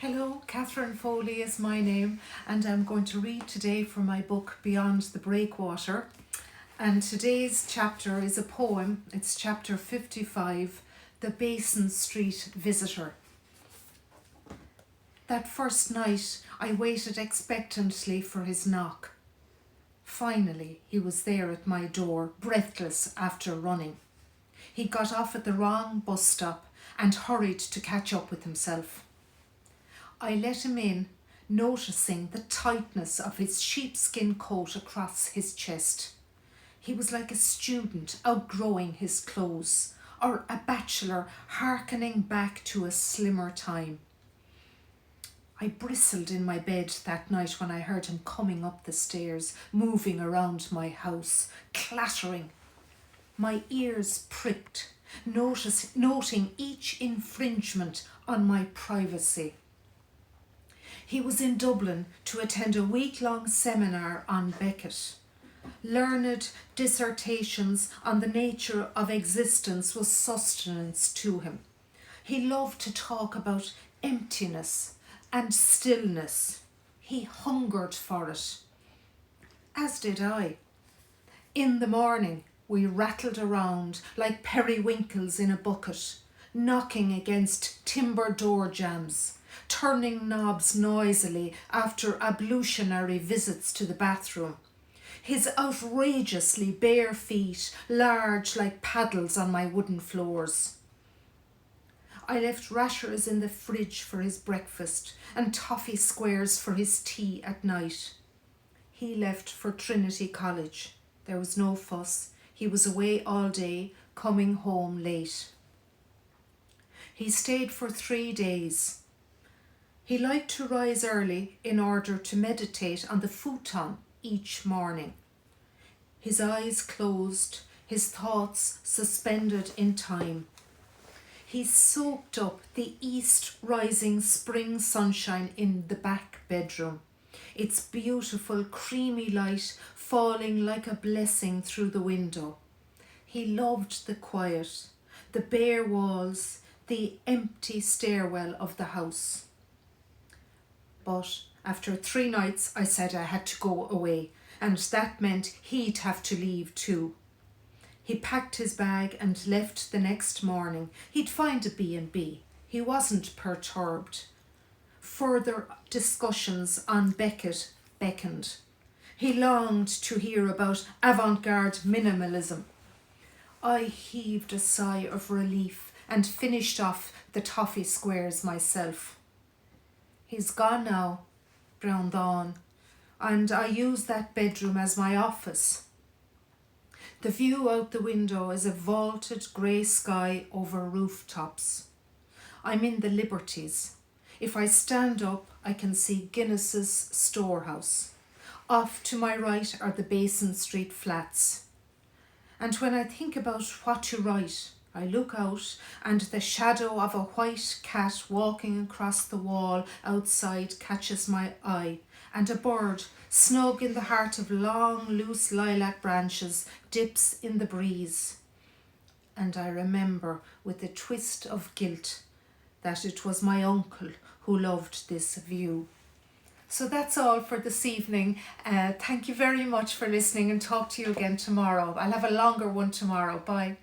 Hello, Catherine Foley is my name, and I'm going to read today from my book Beyond the Breakwater. And today's chapter is a poem. It's chapter 55, The Basin Street Visitor. That first night I waited expectantly for his knock. Finally, he was there at my door, breathless after running. He got off at the wrong bus stop and hurried to catch up with himself. I let him in, noticing the tightness of his sheepskin coat across his chest. He was like a student outgrowing his clothes, or a bachelor hearkening back to a slimmer time. I bristled in my bed that night when I heard him coming up the stairs, moving around my house, clattering. My ears pricked, noting each infringement on my privacy. He was in Dublin to attend a week-long seminar on Beckett. Learned dissertations on the nature of existence was sustenance to him. He loved to talk about emptiness and stillness. He hungered for it, as did I. In the morning, we rattled around like periwinkles in a bucket, knocking against timber door jambs, turning knobs noisily after ablutionary visits to the bathroom. His outrageously bare feet large like paddles on my wooden floors. I left rashers in the fridge for his breakfast and toffee squares for his tea at night. He left for Trinity College. There was no fuss. He was away all day, coming home late. He stayed for 3 days. He liked to rise early in order to meditate on the futon each morning. His eyes closed, his thoughts suspended in time. He soaked up the east-rising spring sunshine in the back bedroom, its beautiful creamy light falling like a blessing through the window. He loved the quiet, the bare walls, the empty stairwell of the house. But after 3 nights, I said I had to go away, and that meant he'd have to leave too. He packed his bag and left the next morning. He'd find a B&B. He wasn't perturbed. Further discussions on Beckett beckoned. He longed to hear about avant-garde minimalism. I heaved a sigh of relief and finished off the toffee squares myself. He's gone now, Brown Dawn, and I use that bedroom as my office. The view out the window is a vaulted grey sky over rooftops. I'm in the Liberties. If I stand up, I can see Guinness's storehouse. Off to my right are the Basin Street flats. And when I think about what to write, I look out and the shadow of a white cat walking across the wall outside catches my eye, and a bird, snug in the heart of long, loose lilac branches, dips in the breeze. And I remember with a twist of guilt that it was my uncle who loved this view. So that's all for this evening. Thank you very much for listening, and talk to you again tomorrow. I'll have a longer one tomorrow. Bye.